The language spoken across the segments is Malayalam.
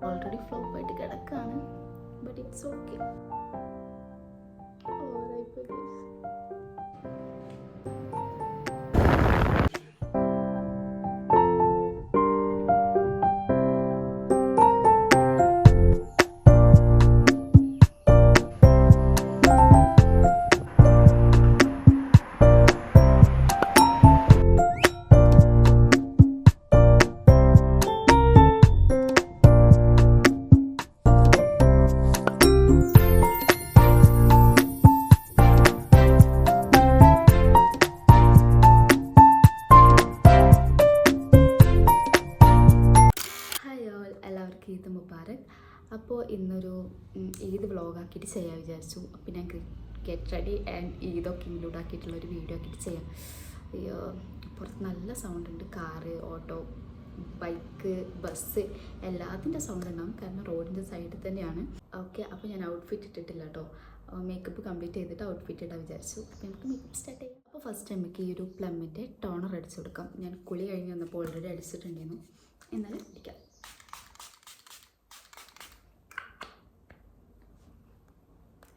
ഓൾറെഡി ഫ്ലോപ്പായിട്ട് കിടക്കാണ്, ബട്ട് ഇറ്റ്സ് ഓക്കെ. ഓവറായിപ്പോയി ഗൈസ്. ഈദ് മുബാറക്. അപ്പോൾ ഇന്നൊരു ഈദ് വ്ളോഗാക്കിയിട്ട് ചെയ്യാൻ വിചാരിച്ചു. അപ്പോൾ ഞാൻ ഗെറ്റ് റെഡി ആൻഡ് ഈദൊക്കെ ഇൻക്ലൂഡ് ആക്കിയിട്ടുള്ളൊരു വീഡിയോ ആക്കിയിട്ട് ചെയ്യാം. പുറത്ത് നല്ല സൗണ്ട് ഉണ്ട്. കാറ്, ഓട്ടോ, ബൈക്ക്, ബസ് എല്ലാത്തിൻ്റെ സൗണ്ട് ഉണ്ടാകും, കാരണം റോഡിൻ്റെ സൈഡിൽ തന്നെയാണ്. ഓക്കെ, അപ്പോൾ ഞാൻ ഔട്ട്ഫിറ്റ് ഇട്ടിട്ടില്ല കേട്ടോ. മേക്കപ്പ് കംപ്ലീറ്റ് ചെയ്തിട്ട് ഔട്ട്ഫിറ്റ് ഇടാൻ വിചാരിച്ചു. അപ്പോൾ നമുക്ക് മേക്കപ്പ് സ്റ്റാർട്ട് ചെയ്യാം. അപ്പോൾ ഫസ്റ്റ് നമുക്ക് ഈ ഒരു പ്ലമ്മിൻ്റെ ടോണർ അടിച്ചു കൊടുക്കാം. ഞാൻ കുളി കഴിഞ്ഞ് വന്നപ്പോൾ ഓൾറെഡി അടിച്ചിട്ടുണ്ടായിരുന്നു, എന്നാലും അടിക്കാം.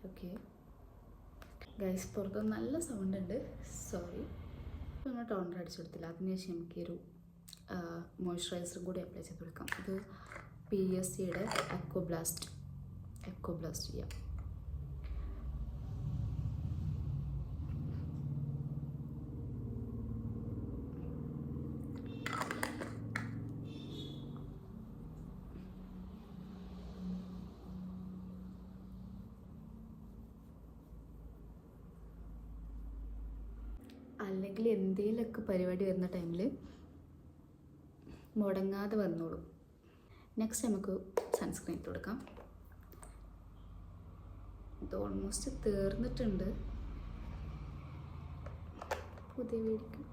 ഓക്കെ ഗൈസ്, പുറത്ത് നല്ല സൗണ്ട് ഉണ്ട്, സോറി. ഇപ്പോൾ നമ്മൾ ടോണർ അടിച്ചു കൊടുത്തില്ല. അതിനുശേഷം നമുക്ക് ഈ ഒരു മോയ്സ്ചറൈസറും കൂടി അപ്ലൈ ചെയ്ത് കൊടുക്കാം. ഇത് PSCയുടെ എക്കോ ബ്ലാസ്റ്റ് ചെയ്യാം. അല്ലെങ്കിൽ എന്തെങ്കിലുമൊക്കെ പരിപാടി വരുന്ന ടൈമിൽ മുടങ്ങാതെ വന്നോളും. നെക്സ്റ്റ് നമുക്ക് സൺസ്ക്രീൻ ഇട്ട് കൊടുക്കാം. ഇത് ഓൾമോസ്റ്റ് തീർന്നിട്ടുണ്ട്. പുതിയ മേടിക്കും.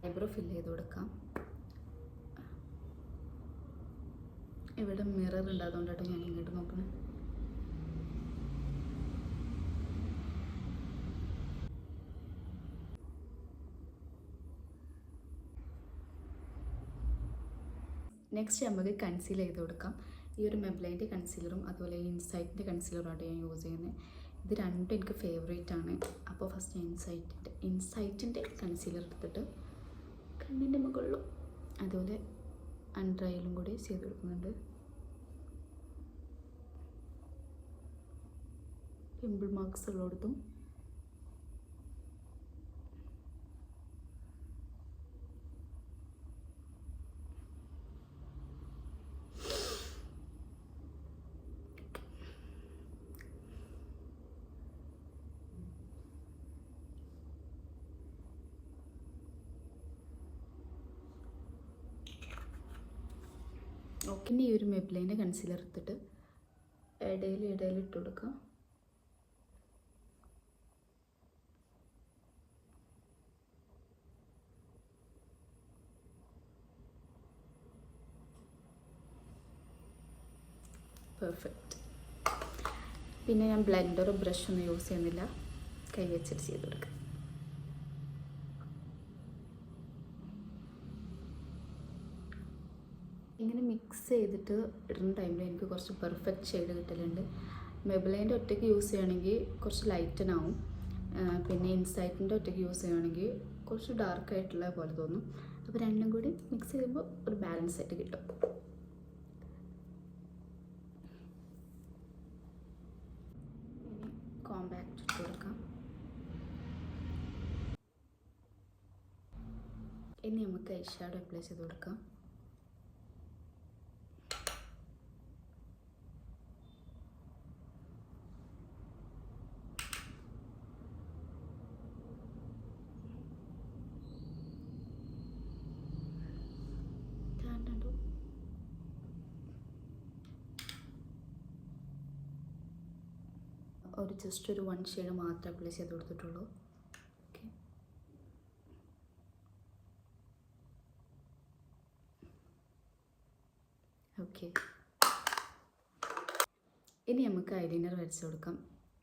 ഐബ്രോ ഫില്ല് ചെയ്ത് കൊടുക്കാം. ഇവിടെ മിറർ ഉണ്ട്, അതുകൊണ്ടാണ് ഞാൻ ഇങ്ങോട്ട് നോക്കുന്നത്. നെക്സ്റ്റ് നമുക്ക് കൺസീൽ ചെയ്ത് കൊടുക്കാം. ഈ ഒരു മെബ്ലൈൻ്റെ കൺസീലറും അതുപോലെ ഇൻസൈറ്റിൻ്റെ കൺസീലറുമാണ് ഞാൻ യൂസ് ചെയ്യുന്നത്. ഇത് രണ്ടും എനിക്ക് ഫേവറേറ്റ് ആണ്. അപ്പോൾ ഫസ്റ്റ് ഇൻസൈറ്റിൻ്റെ കൺസീലർ എടുത്തിട്ട് കണ്ണിൻ്റെ മുകളിലും അതുപോലെ അണ്ടർ കൂടി ചെയ്ത് കൊടുക്കുന്നുണ്ട്. പിമ്പിൾ മാർക്സ് ഉള്ളിടത്തും ഓക്കെ. ഇനി ഈ ഒരു മെബ്ലൈൻ്റെ കൺസീലർ എടുത്തിട്ട് ഇടയിൽ ഇട്ട് കൊടുക്കാം. പെർഫെക്റ്റ്. പിന്നെ ഞാൻ ബ്ലെൻഡറോ ബ്രഷൊന്നും യൂസ് ചെയ്യുന്നില്ല, കൈ വെച്ചിട്ട് ചെയ്ത് കൊടുക്കാം. ഇങ്ങനെ മിക്സ് ചെയ്തിട്ട് ഇടുന്ന ടൈമിൽ എനിക്ക് കുറച്ച് പെർഫെക്റ്റ് ഷെയ്ഡ് കിട്ടലുണ്ട്. മെബ്ലൈൻ്റെ ഒറ്റയ്ക്ക് യൂസ് ചെയ്യുകയാണെങ്കിൽ കുറച്ച് ലൈറ്റനാവും, പിന്നെ ഇൻസൈറ്റിൻ്റെ ഒറ്റയ്ക്ക് യൂസ് ചെയ്യുകയാണെങ്കിൽ കുറച്ച് ഡാർക്കായിട്ടുള്ള പോലെ തോന്നും. അപ്പോൾ രണ്ടും കൂടി മിക്സ് ചെയ്യുമ്പോൾ ഒരു ബാലൻസ് ആയിട്ട് കിട്ടും. ഇനി കോമ്പാക്റ്റ് ഇട്ട് കൊടുക്കാം. ഇനി നമുക്ക് ഐ ഷാഡോ അപ്ലൈ ചെയ്ത് കൊടുക്കാം. ജസ്റ്റ് ഒരു 1 ഷെയ്ഡ് മാത്രമേ അപ്ലൈ ചെയ്ത് കൊടുത്തിട്ടുള്ളൂ. ഓക്കെ, ഓക്കെ, ഇനി നമുക്ക് ഐലൈനർ വരച്ച് കൊടുക്കാം.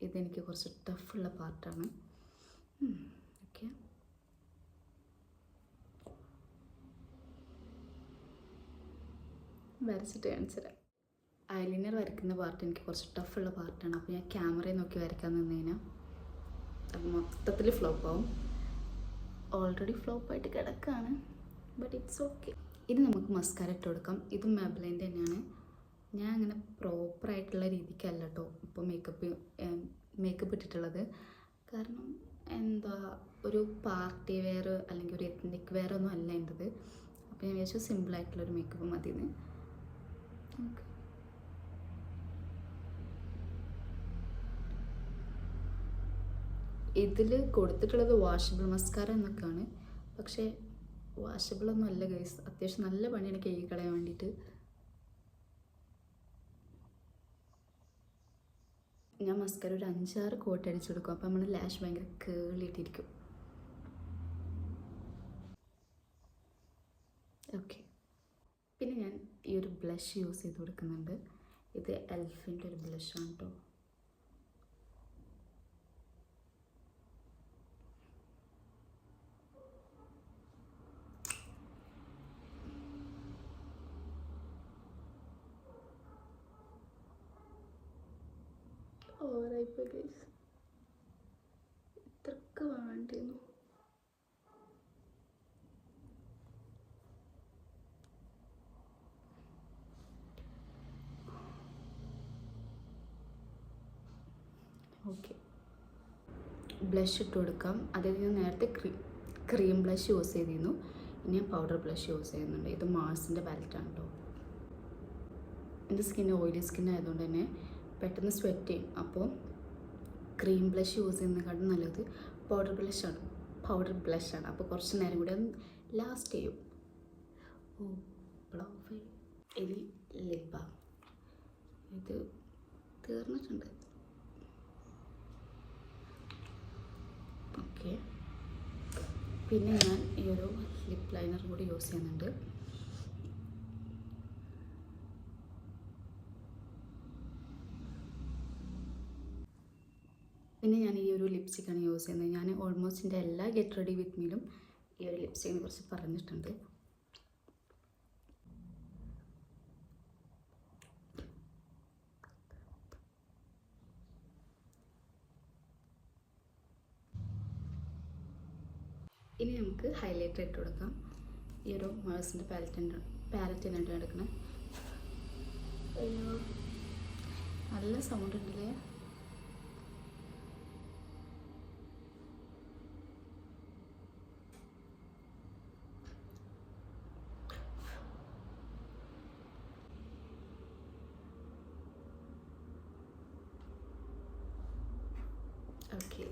ഇതെനിക്ക് കുറച്ച് ടഫുള്ള പാർട്ടാണ്. ഓക്കെ, വരച്ചിട്ട് കാണിച്ചു തരാം. ഐലൈനർ വരയ്ക്കുന്ന പാർട്ട് എനിക്ക് കുറച്ച് ടഫുള്ള പാർട്ടാണ്. അപ്പോൾ ഞാൻ ക്യാമറയിൽ നോക്കി വരയ്ക്കാൻ നിന്ന് കഴിഞ്ഞാൽ അത് മൊത്തത്തിൽ ഫ്ലോപ്പാവും. ഓൾറെഡി ഫ്ലോപ്പായിട്ട് കിടക്കുകയാണ്, ബട്ട് ഇറ്റ്സ് ഓക്കെ. ഇനി നമുക്ക് മസ്കാര ഇട്ട് കൊടുക്കാം. ഇതും മാബ്ലൈൻ്റെ തന്നെയാണ്. ഞാൻ അങ്ങനെ പ്രോപ്പറായിട്ടുള്ള രീതിക്കല്ല കേട്ടോ ഇപ്പോൾ മേക്കപ്പ് ഇട്ടിട്ടുള്ളത്. കാരണം എന്താ, ഒരു പാർട്ടി വെയർ അല്ലെങ്കിൽ ഒരു എത്നിക് വെയർ ഒന്നും അല്ല എൻ്റെത്. അപ്പോൾ ഞാൻ വിചാരിച്ചു സിമ്പിളായിട്ടുള്ളൊരു മേക്കപ്പ് മതിയെന്ന്. ഓക്കെ, ഇതിൽ കൊടുത്തിട്ടുള്ളത് വാഷബിൾ മസ്കാര എന്നൊക്കെയാണ്. പക്ഷേ വാഷബിളൊന്നും അല്ല ഗൈസ്. അത്യാവശ്യം നല്ല പണിയാണ് കഴുകി കളയാൻ വേണ്ടിയിട്ട്. ഞാൻ മസ്കാര ഒരു 5-6 കോട്ട് അടിച്ചു കൊടുക്കും. അപ്പോൾ നമ്മൾ ലാഷ് ഭയങ്കര കേളിയിട്ടിരിക്കും. ഓക്കെ, പിന്നെ ഞാൻ ഈ ഒരു ബ്ലഷ് യൂസ് ചെയ്ത് കൊടുക്കുന്നുണ്ട്. ഇത് എൽഫിൻ്റെ ഒരു ബ്ലഷാണ് കേട്ടോ. ഓവറായിപ്പോൾ ഗൈസ്, ഇത്രക്ക് വേണ്ടിയിരുന്നു. ഓക്കെ, ബ്ലഷ് ഇട്ട് കൊടുക്കാം. അതായത് ഞാൻ നേരത്തെ ക്രീം ബ്ലഷ് യൂസ് ചെയ്തിരുന്നു. ഇനി ഞാൻ പൗഡർ ബ്ലഷ് യൂസ് ചെയ്യുന്നുണ്ട്. ഇത് മാർസിൻ്റെ പാലറ്റാണ് കേട്ടോ. എൻ്റെ സ്കിൻ ഓയിലി സ്കിൻ ആയതുകൊണ്ട് തന്നെ പെട്ടെന്ന് സ്വെറ്റ് ചെയ്യും. അപ്പോൾ ക്രീം ബ്ലഷ് യൂസ് ചെയ്യുന്നതിനെക്കാട്ടും നല്ലത് പൗഡർ ബ്ലഷാണ്. അപ്പോൾ കുറച്ച് നേരം കൂടി അത് ലാസ്റ്റ് ചെയ്യും. ഓ ബ്ലൗ ഇനി ലിപ് ബാം. ഇത് തീർന്നിട്ടുണ്ട്. ഓക്കെ, പിന്നെ ഞാൻ ഈ ഒരു ലിപ് ലൈനർ കൂടി യൂസ് ചെയ്യുന്നുണ്ട്. പിന്നെ ഞാൻ ഈ ഒരു ലിപ്സ്റ്റിക്കാണ് യൂസ് ചെയ്യുന്നത്. ഞാൻ ഓൾമോസ്റ്റ് എൻ്റെ എല്ലാ ഗെറ്റ് റെഡി വിത്ത് മീലും ഈ ഒരു ലിപ്സ്റ്റിക്കിനെ കുറിച്ച് പറഞ്ഞിട്ടുണ്ട്. ഇനി നമുക്ക് ഹൈലൈറ്റർ ഇട്ട് കൊടുക്കാം. ഈ ഒരു മാർസിൻ്റെ പാലറ്റ് തന്നെ എടുക്കണം. അയ്യോ, നല്ല സൗണ്ട് ഉണ്ടല്ലേ. ഓക്കെ,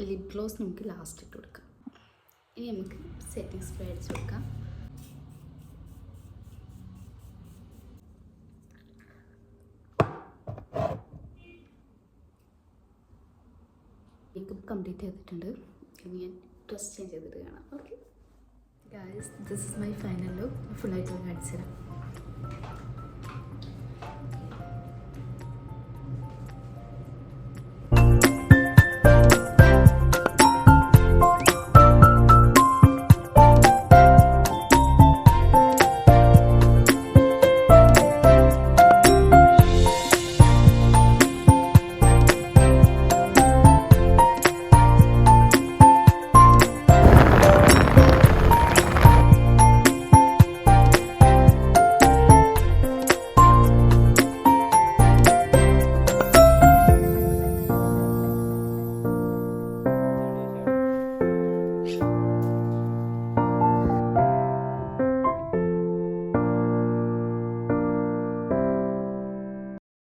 ലിപ് ഗ്ലോസ് നമുക്ക് ലാസ്റ്റ് ഇട്ട് കൊടുക്കാം. ഇനി നമുക്ക് സെറ്റിംഗ് സ്പ്രേ അടിച്ച് കൊടുക്കാം. മേക്കപ്പ് കംപ്ലീറ്റ് ചെയ്തിട്ടുണ്ട്. ഇനി ഞാൻ ഡ്രസ് ചേഞ്ച് ചെയ്തിട്ട് കാണാം. Okay guys, this is my final look. ഫുള്ളായിട്ട് കാണിച്ചു തരാം.